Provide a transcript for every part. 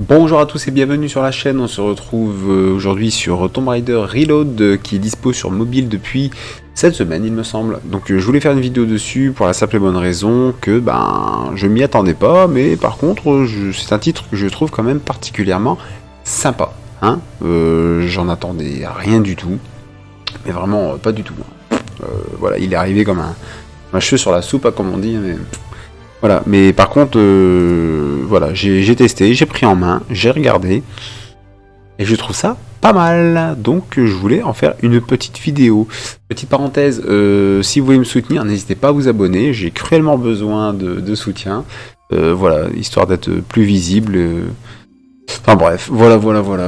Bonjour à tous et bienvenue sur la chaîne, on se retrouve aujourd'hui sur Tomb Raider Reload qui est dispo sur mobile depuis cette semaine il me semble. Donc je voulais faire une vidéo dessus pour la simple et bonne raison que je m'y attendais pas, mais par contre c'est un titre que je trouve quand même particulièrement sympa. Hein, j'en attendais rien du tout, mais vraiment pas du tout. Voilà, il est arrivé comme un cheveu sur la soupe, hein, comme on dit, mais... Voilà, mais par contre, voilà, j'ai testé, j'ai pris en main, j'ai regardé, et je trouve ça pas mal. Donc je voulais en faire une petite vidéo. Petite parenthèse, si vous voulez me soutenir, n'hésitez pas à vous abonner, j'ai cruellement besoin de soutien. Voilà, histoire d'être plus visible. Enfin bref, voilà,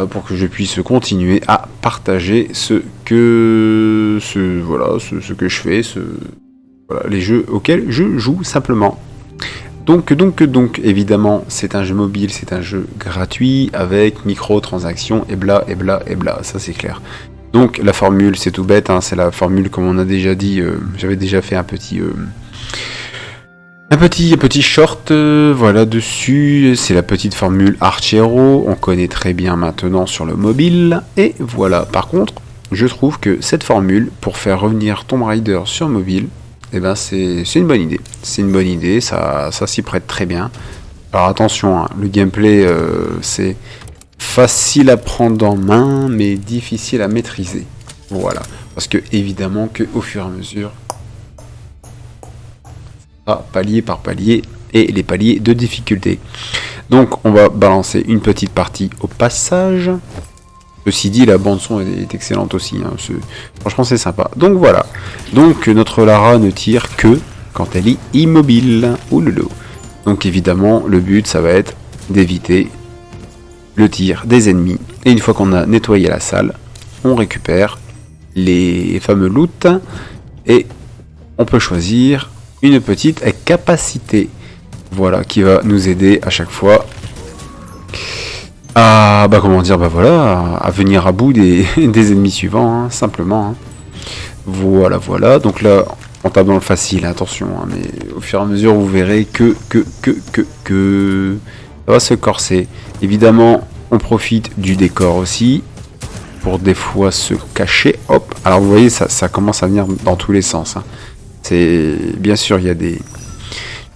pour que je puisse continuer à partager ce que je fais, voilà, les jeux auxquels je joue simplement. Donc, évidemment, c'est un jeu mobile, c'est un jeu gratuit, avec microtransactions, et bla, ça c'est clair. Donc, la formule, c'est tout bête, hein, c'est la formule, comme on a déjà dit, j'avais déjà fait un petit short, voilà, dessus, c'est la petite formule Archero, on connaît très bien maintenant sur le mobile, et voilà. Par contre, je trouve que cette formule, pour faire revenir Tomb Raider sur mobile, eh ben c'est une bonne idée. C'est une bonne idée, ça s'y prête très bien. Alors attention, hein, le gameplay c'est facile à prendre en main, mais difficile à maîtriser. Voilà, parce que évidemment que au fur et à mesure, palier par palier, et les paliers de difficulté. Donc on va balancer une petite partie au passage. Ceci dit, la bande son est excellente aussi, hein. Franchement c'est sympa. Donc voilà, donc notre Lara ne tire que quand elle est immobile. Ouloulou. Donc évidemment le but ça va être d'éviter le tir des ennemis. Et une fois qu'on a nettoyé la salle, on récupère les fameux loot et on peut choisir une petite capacité. Voilà, qui va nous aider à chaque fois à à venir à bout des ennemis suivants, hein, simplement. Hein. Voilà. Donc là, on tape dans le facile, attention, hein, mais au fur et à mesure, vous verrez que ça va se corser. Évidemment, on profite du décor aussi pour des fois se cacher. Hop. Alors vous voyez, ça commence à venir dans tous les sens. Hein. C'est bien sûr, il y a des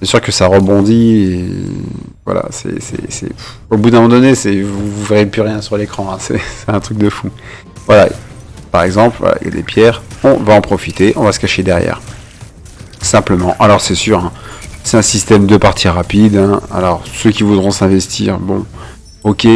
c'est sûr que ça rebondit, et voilà, au bout d'un moment donné, vous verrez plus rien sur l'écran, hein, c'est un truc de fou. Voilà, par exemple, voilà, il y a des pierres, on va en profiter, on va se cacher derrière. Simplement, alors c'est sûr, hein, c'est un système de partie rapide, hein, alors ceux qui voudront s'investir, bon, ok,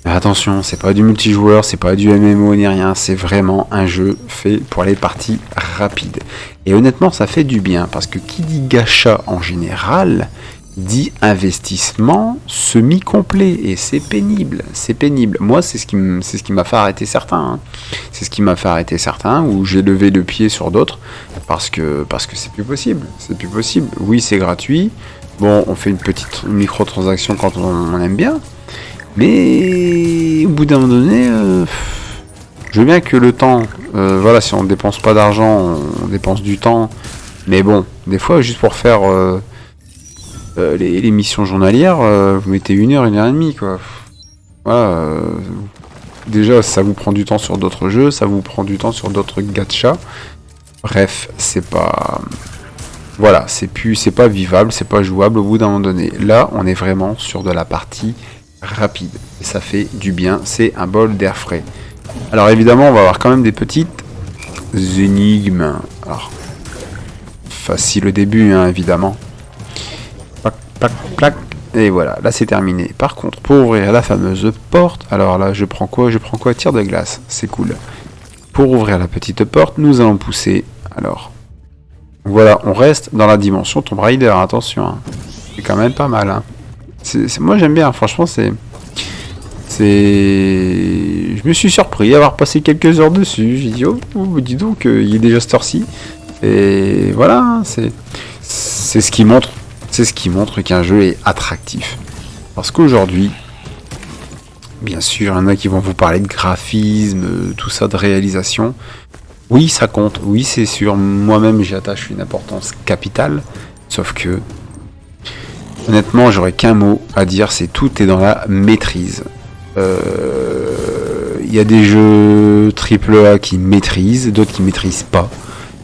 mais attention, c'est pas du multijoueur, c'est pas du MMO ni rien, c'est vraiment un jeu fait pour les parties rapides. Et honnêtement, ça fait du bien, parce que qui dit gacha en général, dit investissement semi-complet, et c'est pénible, c'est pénible. Moi, c'est ce qui m'a fait arrêter certains, hein. C'est ce qui m'a fait arrêter certains, où j'ai levé le pied sur d'autres, parce que c'est plus possible, Oui, c'est gratuit, bon, on fait une petite microtransaction quand on aime bien, mais au bout d'un moment donné, je veux bien que le temps, voilà, si on dépense pas d'argent, on dépense du temps. Mais bon, des fois, juste pour faire les missions journalières, vous mettez 1 heure et demie, quoi. Voilà, déjà, ça vous prend du temps sur d'autres jeux, ça vous prend du temps sur d'autres gachas. Bref, c'est pas... Voilà, c'est pas vivable, c'est pas jouable au bout d'un moment donné. Là, on est vraiment sur de la partie rapide. Et ça fait du bien, c'est un bol d'air frais. Alors évidemment, on va avoir quand même des petites énigmes. Alors, facile au début, hein, évidemment. Plac. Et voilà, là c'est terminé. Par contre, pour ouvrir la fameuse porte, alors là, je prends quoi? Tir de glace, c'est cool. Pour ouvrir la petite porte, nous allons pousser. Alors, voilà, on reste dans la dimension Tomb Raider, attention. Hein. C'est quand même pas mal. Hein. Moi j'aime bien, franchement, je me suis surpris à avoir passé quelques heures dessus. J'ai dit, oh, dis donc, il est déjà cette heure-ci. Et voilà, c'est ce qui montre qu'un jeu est attractif. Parce qu'aujourd'hui, bien sûr, il y en a qui vont vous parler de graphisme, tout ça, de réalisation. Oui, ça compte, oui, c'est sûr. Moi-même, j'y attache une importance capitale. Sauf que Honnêtement, j'aurais qu'un mot à dire, c'est tout est dans la maîtrise. Il y a des jeux AAA qui maîtrisent, d'autres qui maîtrisent pas.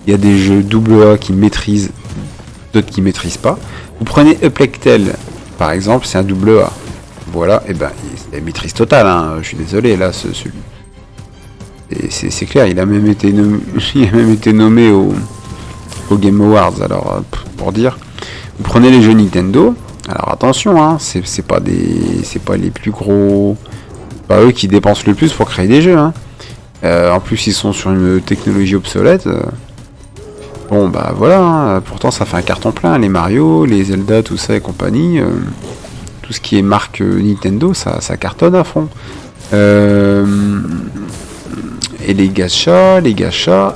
Il y a des jeux AA qui maîtrisent, d'autres qui maîtrisent pas. Vous prenez Uplectel, par exemple, c'est un AA. Voilà, et ben, c'est maîtrise totale, hein. Je suis désolé, là, celui. C'est clair, il a même été nommé au Game Awards, alors, pour dire. Vous prenez les jeux Nintendo, alors attention, hein, c'est pas les plus gros, pas eux qui dépensent le plus pour créer des jeux, hein. En plus, ils sont sur une technologie obsolète. Bon, bah voilà, hein, pourtant ça fait un carton plein, les Mario, les Zelda, tout ça et compagnie. Tout ce qui est marque Nintendo, ça cartonne à fond. Et les gachas,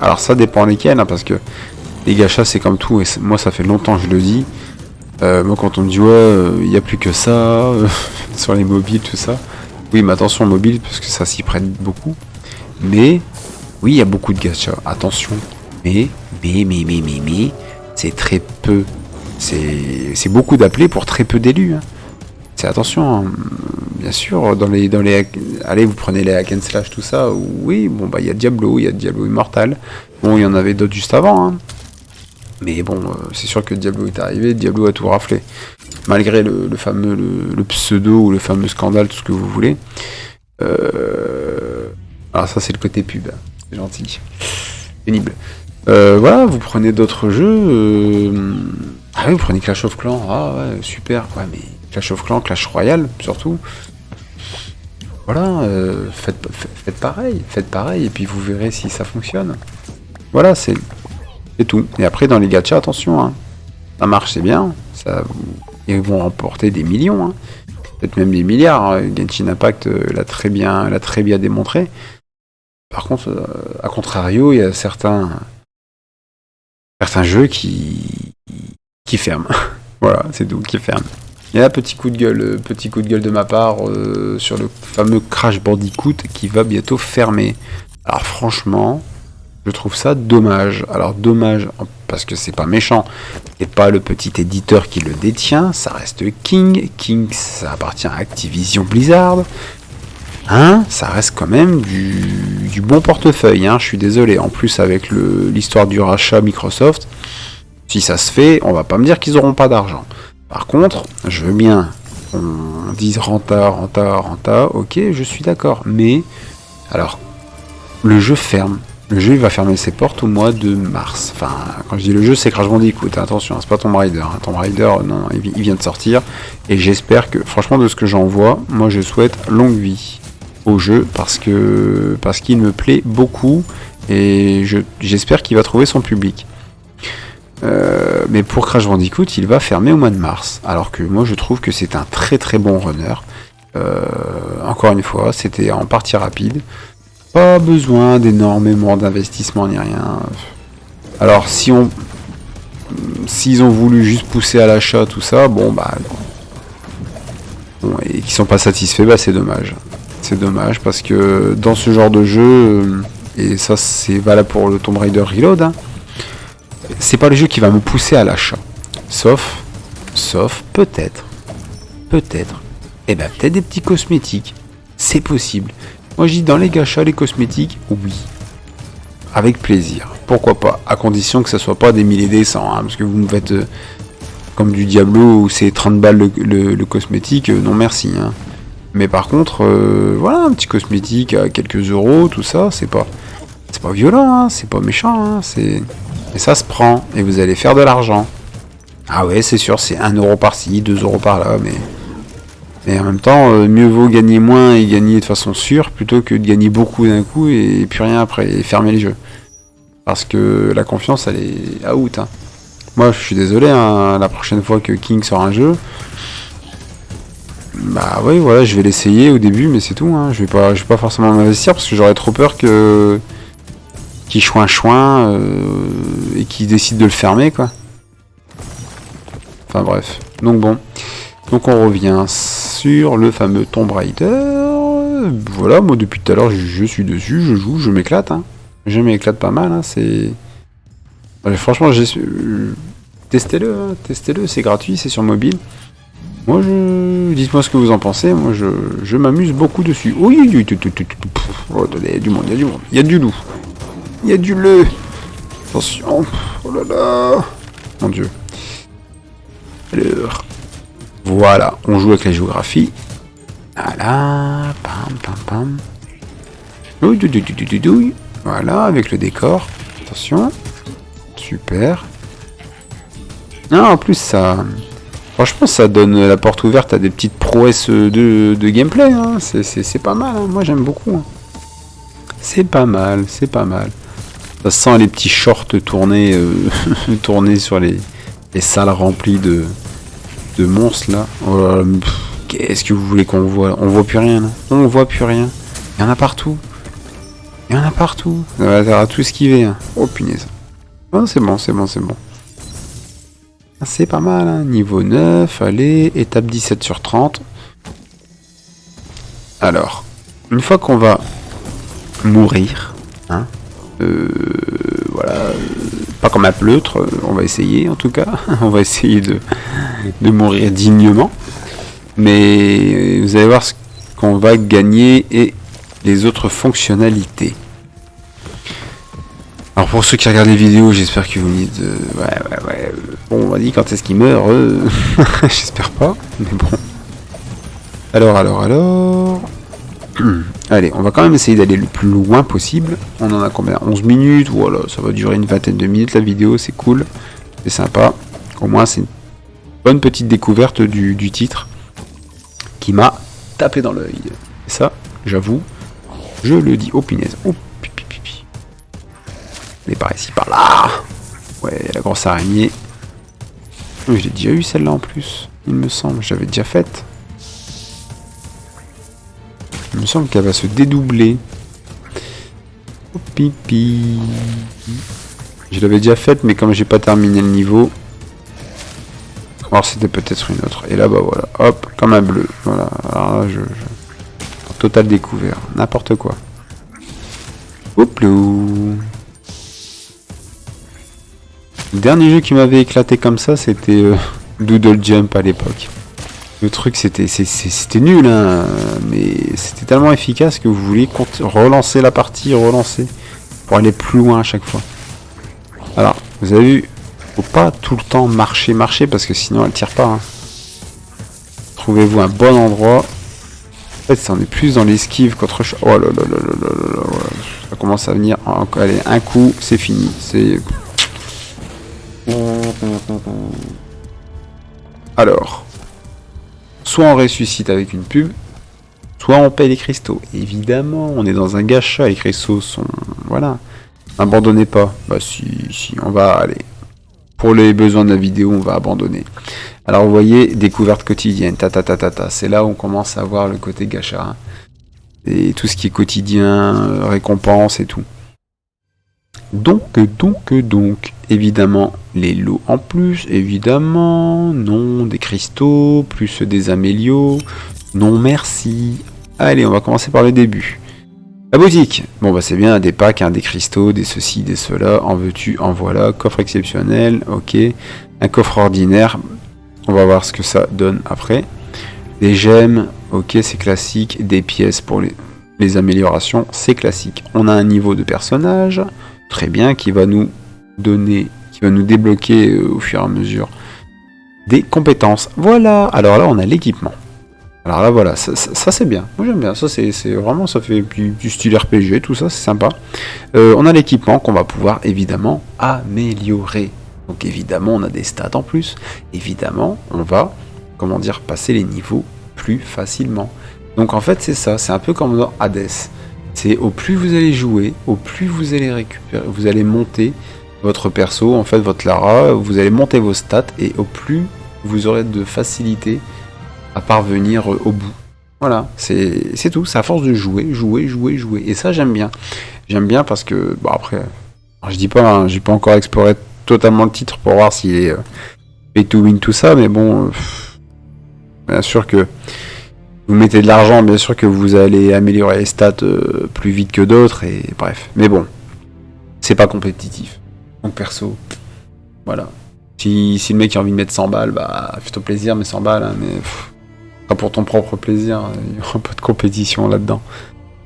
alors ça dépend lesquels, hein, parce que les gachas c'est comme tout, et moi ça fait longtemps que je le dis. Moi quand on me dit ouais, il n'y a plus que ça, sur les mobiles, tout ça. Oui, mais attention mobile, parce que ça s'y prête beaucoup. Mais, oui, il y a beaucoup de gachas, attention. Mais, c'est très peu. C'est beaucoup d'appelés pour très peu d'élus, hein. C'est attention, hein. Bien sûr, dans les allez, vous prenez les hack and slash, tout ça, oui, bon, bah, il y a Diablo Immortal. Bon, il y en avait d'autres juste avant, hein. Mais bon, c'est sûr que Diablo est arrivé, Diablo a tout raflé. Malgré le fameux le pseudo ou le fameux scandale, tout ce que vous voulez. Alors ça c'est le côté pub, c'est gentil. Pénible. Voilà, vous prenez d'autres jeux. Ah oui, vous prenez Clash of Clans, ah ouais, super. Ouais, mais Clash of Clans, Clash Royale, surtout. Voilà, faites pareil, et puis vous verrez si ça fonctionne. Voilà, c'est tout. Et après, dans les gachas, attention, hein. Ça marche, c'est bien. Ils vont remporter des millions, hein. Peut-être même des milliards, hein. Genshin Impact l'a très bien démontré. Par contre, à contrario, il y a certains jeux qui ferment. Voilà, c'est tout, qui ferment. Et là, petit coup de gueule de ma part sur le fameux Crash Bandicoot qui va bientôt fermer. Alors franchement, je trouve ça dommage. Alors dommage parce que c'est pas méchant, et pas le petit éditeur qui le détient, ça reste King. King, ça appartient à Activision Blizzard. Hein, ça reste quand même du bon portefeuille, hein, je suis désolé. En plus, avec l'histoire du rachat Microsoft, si ça se fait, on va pas me dire qu'ils auront pas d'argent. Par contre, je veux bien qu'on dise renta, ok, je suis d'accord. Mais, alors, le jeu ferme. Le jeu il va fermer ses portes au mois de mars. Enfin, quand je dis le jeu, c'est Crash Bandicoot. Attention, c'est pas Tomb Raider. Hein. Tomb Raider, non, il vient de sortir. Et j'espère que, franchement, de ce que j'en vois, moi je souhaite longue vie au jeu parce qu'il me plaît beaucoup et j'espère qu'il va trouver son public. Mais pour Crash Bandicoot, il va fermer au mois de mars. Alors que moi je trouve que c'est un très très bon runner. Encore une fois, c'était en partie rapide. Pas besoin d'énormément d'investissement ni rien. Alors s'ils ont voulu juste pousser à l'achat tout ça, bon et qu'ils sont pas satisfaits, bah c'est dommage. C'est dommage parce que dans ce genre de jeu, et ça c'est valable pour le Tomb Raider Reload, hein, c'est pas le jeu qui va me pousser à l'achat. Sauf peut-être, et ben peut-être des petits cosmétiques. C'est possible. Moi je dis dans les gachas, les cosmétiques, oui. Avec plaisir. Pourquoi pas. À condition que ça soit pas des milliers des cents. Hein, parce que vous me faites comme du Diablo où c'est 30 balles le cosmétique. Non merci. Hein. Mais par contre, voilà, un petit cosmétique à quelques euros, tout ça, c'est pas violent, hein, c'est pas méchant. Hein, et ça se prend. Et vous allez faire de l'argent. Ah ouais, c'est sûr, c'est 1 euro par-ci, 2 euros par-là, mais en même temps, mieux vaut gagner moins et gagner de façon sûre plutôt que de gagner beaucoup d'un coup et plus rien après, et fermer les jeux. Parce que la confiance, elle est out. Hein. Moi, je suis désolé, hein, la prochaine fois que King sort un jeu, bah oui, voilà, je vais l'essayer au début, mais c'est tout. Hein. Je vais pas forcément m'investir parce que j'aurais trop peur qu'il chouin et qu'il décide de le fermer, quoi. Enfin bref. Donc bon. Donc on revient sur le fameux Tomb Raider. Voilà, moi depuis tout à l'heure je suis dessus, je joue, je m'éclate. Hein. Je m'éclate pas mal. Hein. C'est franchement, testez-le, hein. Testez-le, c'est gratuit, c'est sur mobile. Moi, dites-moi ce que vous en pensez. Moi, je m'amuse beaucoup dessus. Oh, il y a du monde, il y a du monde. Il y a du loup. Il y a du le. Attention. Oh là là. Mon Dieu. Alors. Voilà. On joue avec la géographie. Voilà. Pam, pam, pam. Voilà, avec le décor. Attention. Super. Non, en plus, ça... Franchement, ça donne la porte ouverte à des petites prouesses de gameplay. Hein. C'est pas mal. Hein. Moi, j'aime beaucoup. Hein. C'est pas mal. C'est pas mal. Ça sent les petits shorts tournés, tournés sur les salles remplies de monstres, là. Oh, qu'est-ce que vous voulez qu'on voit? On voit plus rien, là. On voit plus rien. Il y en a partout. Il y en a partout. Ça va tout esquiver. Hein. Oh, punaise. Oh, c'est bon, c'est bon, c'est bon. C'est pas mal, hein. Niveau 9, allez, étape 17 sur 30. Alors, une fois qu'on va mourir, hein, voilà, pas comme un pleutre, on va essayer en tout cas, on va essayer de mourir dignement. Mais vous allez voir ce qu'on va gagner et les autres fonctionnalités. Alors pour ceux qui regardent les vidéos, j'espère que vous me dites ouais, bon, on m'a dit quand est-ce qu'il meurt, j'espère pas, mais bon. Alors. Allez, on va quand même essayer d'aller le plus loin possible. On en a combien? 11 minutes, voilà, ça va durer une vingtaine de minutes la vidéo, c'est cool, c'est sympa. Au moins c'est une bonne petite découverte du titre qui m'a tapé dans l'œil. Et ça, j'avoue, je le dis. Oh punaise, oh. Mais par ici, par là. Ouais, la grosse araignée. Je l'ai déjà eu celle-là en plus. Il me semble, j'avais déjà faite. Il me semble qu'elle va se dédoubler. Oh, pipi. Je l'avais déjà faite, mais comme j'ai pas terminé le niveau. Alors c'était peut-être une autre. Et là, bah voilà. Hop, comme un bleu. Voilà. Alors là, total découvert. N'importe quoi. Hop là. Le dernier jeu qui m'avait éclaté comme ça, c'était Doodle Jump à l'époque. Le truc, c'était nul, hein, mais c'était tellement efficace que vous vouliez relancer la partie, pour aller plus loin à chaque fois. Alors, vous avez vu, faut pas tout le temps marcher, parce que sinon elle tire pas. Hein. Trouvez-vous un bon endroit. En fait, ça en est plus dans l'esquive qu'autre chose. Oh là là là là là là là. Ça commence à venir. Allez, un coup, c'est fini. C'est... Alors, soit on ressuscite avec une pub, soit on paye les cristaux. Évidemment, on est dans un gacha, les cristaux sont... Voilà. Abandonnez pas. Bah si, on va aller. Pour les besoins de la vidéo, on va abandonner. Alors vous voyez, découverte quotidienne, c'est là où on commence à voir le côté gacha. Hein. Et tout ce qui est quotidien, récompense et tout. Donc, évidemment, les lots en plus, évidemment, non, des cristaux, plus des amélios, non merci. Allez, on va commencer par le début. La boutique, bon bah c'est bien, des packs, hein, des cristaux, des ceci, des cela, en veux-tu, en voilà, coffre exceptionnel, ok, un coffre ordinaire, on va voir ce que ça donne après. Des gemmes, ok, c'est classique, des pièces pour les améliorations, c'est classique. On a un niveau de personnage, très bien, qui va nous donner, qui va nous débloquer au fur et à mesure des compétences. Voilà, alors là on a l'équipement. Alors là voilà, ça c'est bien, moi j'aime bien, ça c'est vraiment, ça fait du style RPG, tout ça, c'est sympa. On a l'équipement qu'on va pouvoir évidemment améliorer. Donc évidemment on a des stats en plus, évidemment on va, comment dire, passer les niveaux plus facilement. Donc en fait c'est ça, c'est un peu comme dans Hades. C'est au plus vous allez jouer, au plus vous allez récupérer, vous allez monter votre perso, en fait votre Lara, vous allez monter vos stats et au plus vous aurez de facilité à parvenir au bout. Voilà, c'est tout, c'est à force de jouer. Et ça j'aime bien. J'aime bien parce que, bon après, je dis pas, hein, j'ai pas encore exploré totalement le titre pour voir s'il est pay to win tout ça, mais bon, bien sûr que vous mettez de l'argent, bien sûr que vous allez améliorer les stats plus vite que d'autres, et bref. Mais bon, c'est pas compétitif. Donc perso, voilà. Si le mec a envie de mettre 100 balles, bah fais-toi plaisir, mais 100 balles, hein, mais pas pour ton propre plaisir, il n'y aura pas de compétition là-dedans.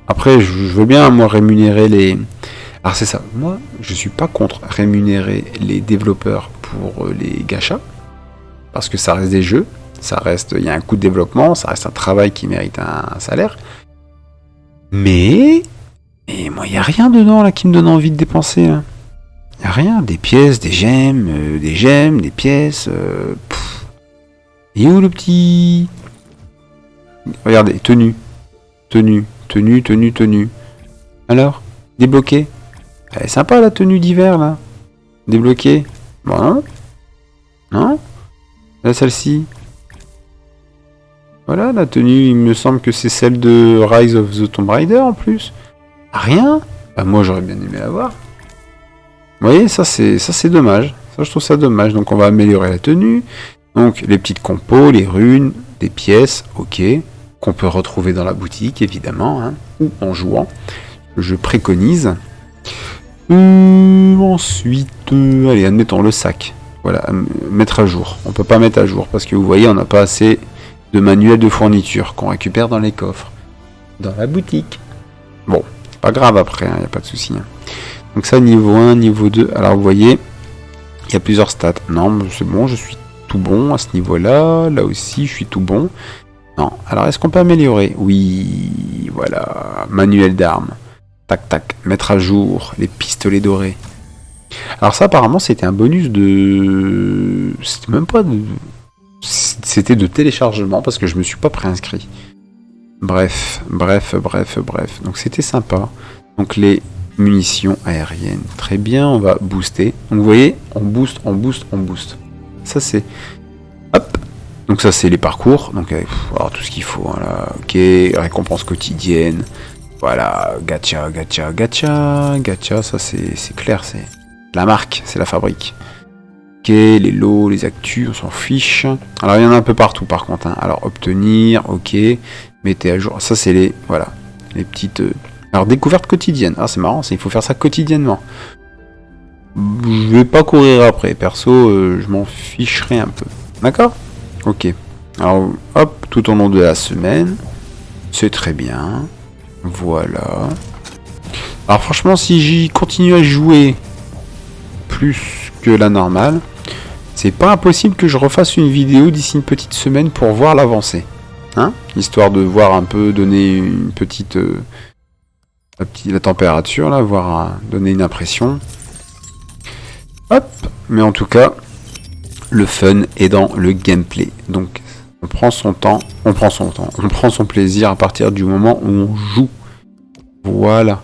Après, je veux bien, moi, rémunérer les... Alors c'est ça, moi, je suis pas contre rémunérer les développeurs pour les gachas, parce que ça reste des jeux, ça reste, il y a un coût de développement, ça reste un travail qui mérite un salaire. Mais moi, il n'y a rien dedans là qui me donne envie de dépenser. Il n'y a rien, des pièces, des gemmes, des pièces. Et où le petit... Regardez, tenue. Alors, débloqué. Elle est sympa la tenue d'hiver là. Débloqué. Bon, non. Non. Là, celle-ci. Voilà, la tenue, il me semble que c'est celle de Rise of the Tomb Raider en plus. Rien. Bah, moi, j'aurais bien aimé la voir. Vous voyez, ça c'est dommage. Ça, je trouve ça dommage. Donc, on va améliorer la tenue. Donc, les petites compos, les runes, des pièces, ok. Qu'on peut retrouver dans la boutique, évidemment, hein, ou en jouant. Je préconise. Ensuite, allez, admettons le sac. Voilà, mettre à jour. On peut pas mettre à jour parce que vous voyez, on n'a pas assez de manuels de fourniture qu'on récupère dans les coffres, dans la boutique. Bon, c'est pas grave après, il n'y a pas de souci. Hein. Donc ça, niveau 1, niveau 2. Alors vous voyez, il y a plusieurs stats. Non, c'est bon, je suis tout bon à ce niveau-là. Là aussi, je suis tout bon. Non. Alors, est-ce qu'on peut améliorer? Oui, voilà. Manuel d'armes. Tac, tac. Mettre à jour les pistolets dorés. Alors ça, apparemment, c'était un bonus de... C'était même pas de... C'était de téléchargement, parce que je me suis pas préinscrit. Bref. Donc, c'était sympa. Donc, les munitions aériennes. Très bien, on va booster. Donc, vous voyez, on booste. Ça, c'est... Hop. Donc ça c'est les parcours, donc alors, tout ce qu'il faut, hein, là. Ok, récompense quotidienne, voilà, gacha, ça c'est clair, c'est la marque, c'est la fabrique. Ok, les lots, les actus, on s'en fiche. Alors il y en a un peu partout par contre, hein. Alors obtenir, ok, mettez à jour, ça c'est les, voilà, les petites... Alors découverte quotidienne, ah c'est marrant, il faut faire ça quotidiennement. Je vais pas courir après, perso, je m'en ficherai un peu, d'accord ? Ok, alors hop, tout au long de la semaine, c'est très bien, voilà. Alors franchement, si j'y continue à jouer plus que la normale, c'est pas impossible que je refasse une vidéo d'ici une petite semaine pour voir l'avancée. Hein, histoire de voir un peu, donner une petite... la température, là, voir donner une impression. Hop, mais en tout cas... Le fun est dans le gameplay. Donc, on prend son plaisir à partir du moment où on joue. Voilà.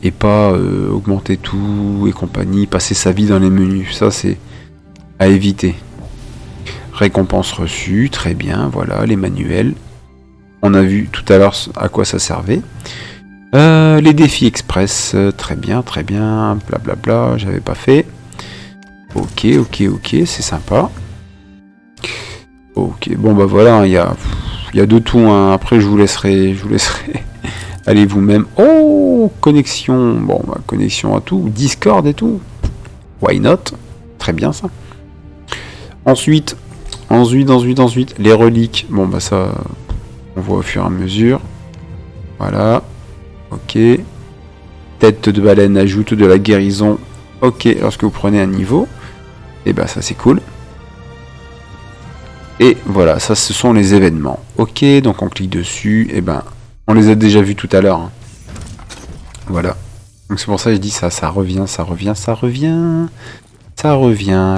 Et pas augmenter tout et compagnie, passer sa vie dans les menus. Ça, c'est à éviter. Récompense reçue, très bien. Voilà, les manuels. On a vu tout à l'heure à quoi ça servait. Les défis express, très bien. Blablabla, j'avais pas fait. Ok, c'est sympa. Ok, bon bah voilà, il y a de tout, hein. Après je vous laisserai aller vous-même. Oh, connexion, bon bah connexion à tout, Discord et tout. Why not? Très bien ça. Ensuite, les reliques. Bon bah ça, on voit au fur et à mesure. Voilà, ok. Tête de baleine ajoute de la guérison. Ok, lorsque vous prenez un niveau. Et bah ça c'est cool. Et voilà, ça ce sont les événements. Ok, donc on clique dessus. Et ben, on les a déjà vus tout à l'heure. Hein. Voilà. Donc c'est pour ça que je dis ça revient.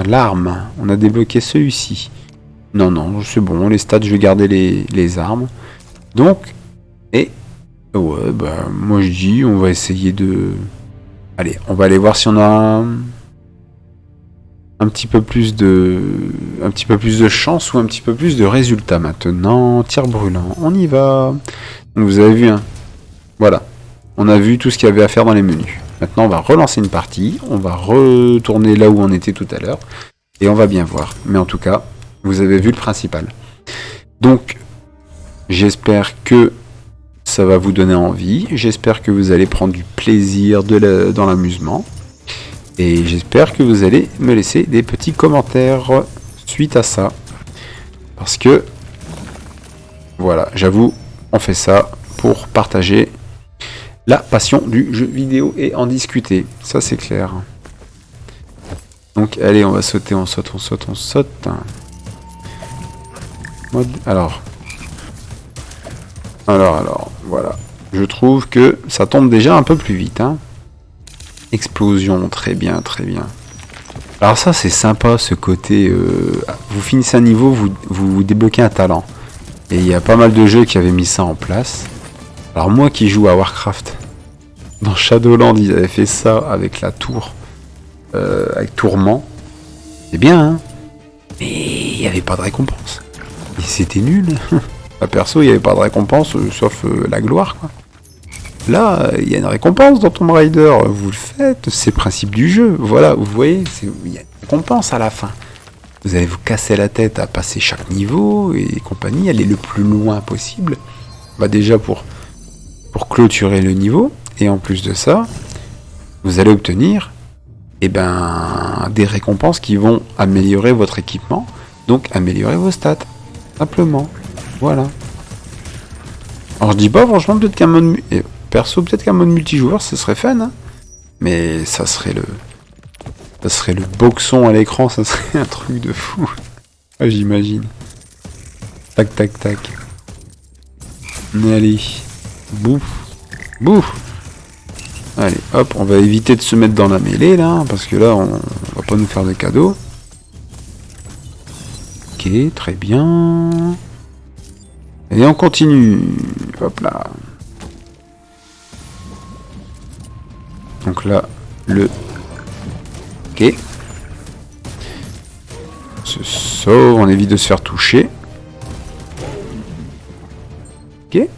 L'arme, on a débloqué celui-ci. Non, c'est bon, les stats, je vais garder les armes. Donc, et... Ouais, bah moi je dis, on va essayer de... Allez, on va aller voir si on a... un petit peu plus de chance ou un petit peu plus de résultats maintenant. Tir brûlant, on y va. Donc vous avez vu, hein. Voilà, on a vu tout ce qu'il y avait à faire dans les menus. Maintenant on va relancer une partie, on va retourner là où on était tout à l'heure et on va bien voir. Mais en tout cas, vous avez vu le principal. Donc j'espère que ça va vous donner envie, j'espère que vous allez prendre du plaisir dans l'amusement. Et j'espère que vous allez me laisser des petits commentaires suite à ça. Parce que, voilà, j'avoue, on fait ça pour partager la passion du jeu vidéo et en discuter. Ça, c'est clair. Donc, allez, on va sauter, on saute, on saute, on saute. Alors, voilà. Je trouve que ça tombe déjà un peu plus vite, hein. Explosion, très bien, très bien. Alors ça, c'est sympa, ce côté... vous finissez un niveau, vous débloquez un talent. Et il y a pas mal de jeux qui avaient mis ça en place. Alors moi qui joue à Warcraft, dans Shadowland, ils avaient fait ça avec la tour, avec Tourment. C'est bien, hein. Mais il n'y avait pas de récompense. Et c'était nul. Perso, il n'y avait pas de récompense, sauf la gloire, quoi. Là, il y a une récompense dans Tomb Raider, vous le faites, c'est le principe du jeu. Voilà, vous voyez, il y a une récompense à la fin. Vous allez vous casser la tête à passer chaque niveau et compagnie, aller le plus loin possible. Bah déjà pour clôturer le niveau, et en plus de ça, vous allez obtenir des récompenses qui vont améliorer votre équipement, donc améliorer vos stats, simplement. Voilà. Alors je dis pas franchement peut-être qu'un mode perso peut-être qu'un mode multijoueur ce serait fun, hein, mais ça serait le boxon à l'écran, ça serait un truc de fou. Ah, j'imagine. Tac tac tac. Allez, bouf, bouf. Allez, hop, on va éviter de se mettre dans la mêlée là, parce que là on va pas nous faire de cadeaux. Ok, très bien. Et on continue. Hop là. Donc là, ok. On se sauve, on évite de se faire toucher. Ok.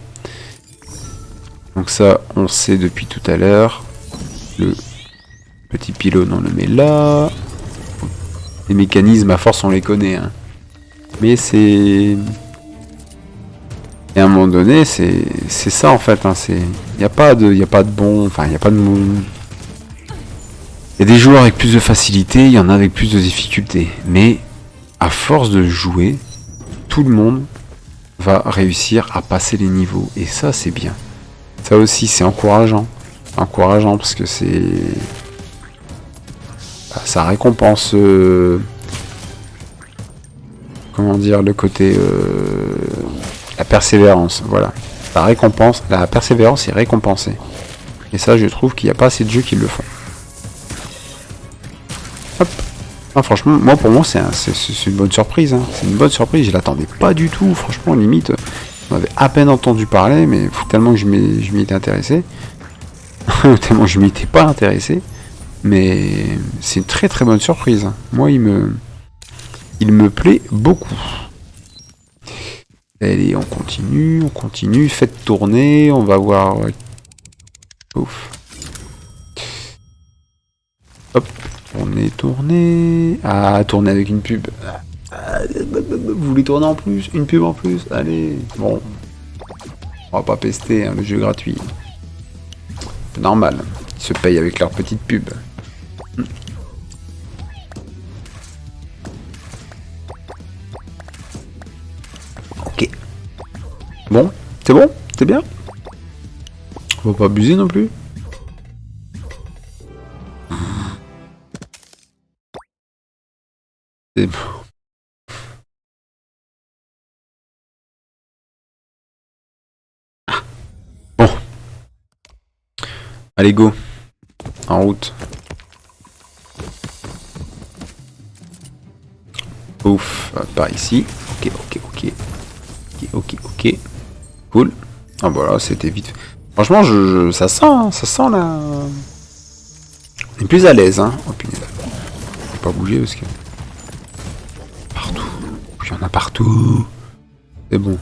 Donc ça, on sait depuis tout à l'heure. Le petit pylône, on le met là. Les mécanismes, à force, on les connaît, hein. Mais c'est... Et à un moment donné, c'est ça en fait. Hein, il n'y a pas de bon, enfin il n'y a pas de mou. Il y a des joueurs avec plus de facilité, il y en a avec plus de difficulté. Mais à force de jouer, tout le monde va réussir à passer les niveaux. Et ça, c'est bien. Ça aussi, c'est encourageant. Encourageant parce que c'est... Ça récompense... Comment dire, le côté... La persévérance, voilà. La persévérance est récompensée. Et ça, je trouve qu'il n'y a pas assez de jeux qui le font. Hop. Ah, franchement, moi pour moi, c'est une bonne surprise. Hein. C'est une bonne surprise, je l'attendais pas du tout. Franchement, limite, on avait à peine entendu parler, mais tellement que je m'y étais intéressé. Tellement que je m'y étais pas intéressé. Mais c'est une très très bonne surprise. Hein. Moi, il me plaît beaucoup. Allez, on continue, faites tourner, on va voir... Ouf. Hop, tourner... Ah, tourner avec une pub. Vous voulez tourner en plus? Une pub en plus? Allez, bon. On va pas pester, hein, le jeu gratuit. C'est normal, ils se payent avec leur petite pub. Bon, c'est bon? C'est bien? On va pas abuser non plus. C'est bon. Bon. Allez, go. En route. Ouf, par ici. Ok. Cool. Ah voilà, c'était vite. Franchement, ça sent, hein, ça sent là. On est plus à l'aise, hein. Oh putain. Je vais pas bouger parce que... Partout. Il y en a partout. C'est bon.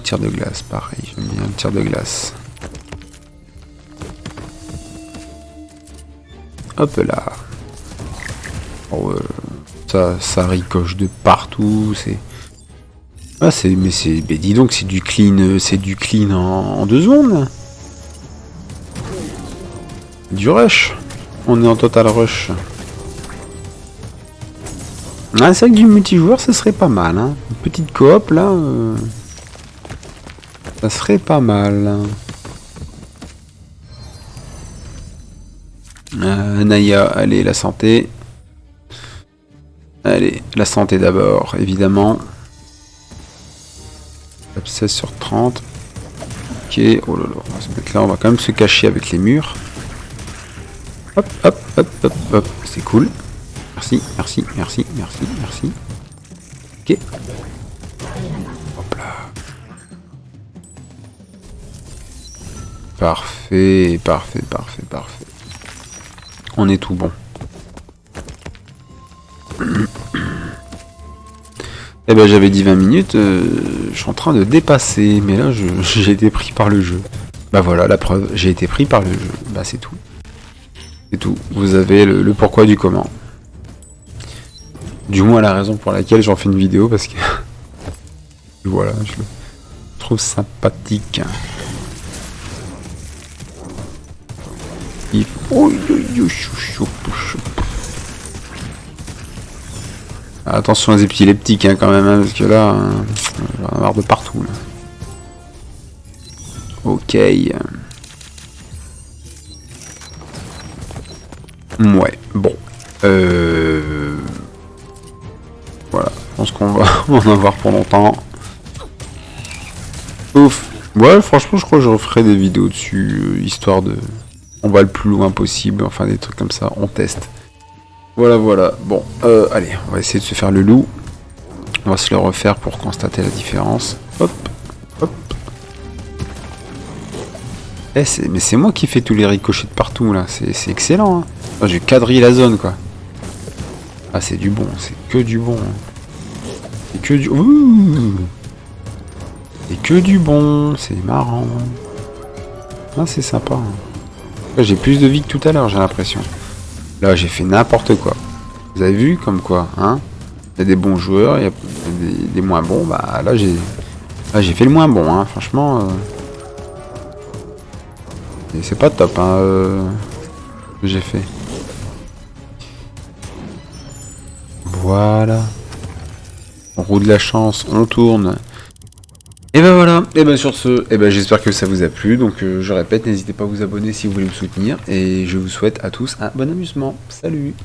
Tir de glace, pareil. J'aime bien le tir de glace. Hop là. Oh, ça ricoche de partout. C'est... Ah, mais dis donc, c'est du clean en 2 secondes. Du rush. On est en total rush. Ah, c'est vrai que du multijoueur, ce serait pas mal. Hein. Une petite coop, là... ça serait pas mal. Naya, allez, la santé. Allez, la santé d'abord, évidemment. 16 sur 30. Ok, oh là là, on va se mettre là, on va quand même se cacher avec les murs. Hop, hop, hop, hop, hop, c'est cool. Merci, merci, merci, merci, merci. Ok. Hop là. Parfait, parfait, parfait, parfait. On est tout bon. Eh ben j'avais dit 20 minutes, je suis en train de dépasser, mais là j'ai été pris par le jeu. Bah voilà la preuve, j'ai été pris par le jeu. Bah c'est tout. C'est tout. Vous avez le pourquoi du comment. Du moins la raison pour laquelle j'en fais une vidéo, parce que... voilà, je le trouve sympathique. Attention aux épileptiques hein, quand même, hein, parce que là, on va en avoir de partout. Là. Ok. Ouais, bon. Voilà, je pense qu'on va en avoir pour longtemps. Ouf. Ouais, franchement, je crois que je referai des vidéos dessus, histoire de... On va le plus loin possible, enfin des trucs comme ça, on teste. Voilà, voilà. Bon, allez, on va essayer de se faire le loup. On va se le refaire pour constater la différence. Hop, hop. Eh, mais c'est moi qui fais tous les ricochets de partout, là. C'est excellent, hein. Oh, j'ai quadrillé la zone, quoi. Ah, c'est du bon, c'est que du bon. Hein. C'est que du... Ouh, c'est que du bon, c'est marrant. Ah, c'est sympa. Hein. J'ai plus de vie que tout à l'heure, j'ai l'impression. Là, j'ai fait n'importe quoi. Vous avez vu comme quoi, hein? Il y a des bons joueurs, il y a des moins bons. Bah là, j'ai fait le moins bon, hein. Franchement, c'est pas top, hein, que j'ai fait. Voilà. On roule de la chance, on tourne. Et ben voilà, et ben sur ce, et ben j'espère que ça vous a plu, donc je répète, n'hésitez pas à vous abonner si vous voulez me soutenir, et je vous souhaite à tous un bon amusement. Salut!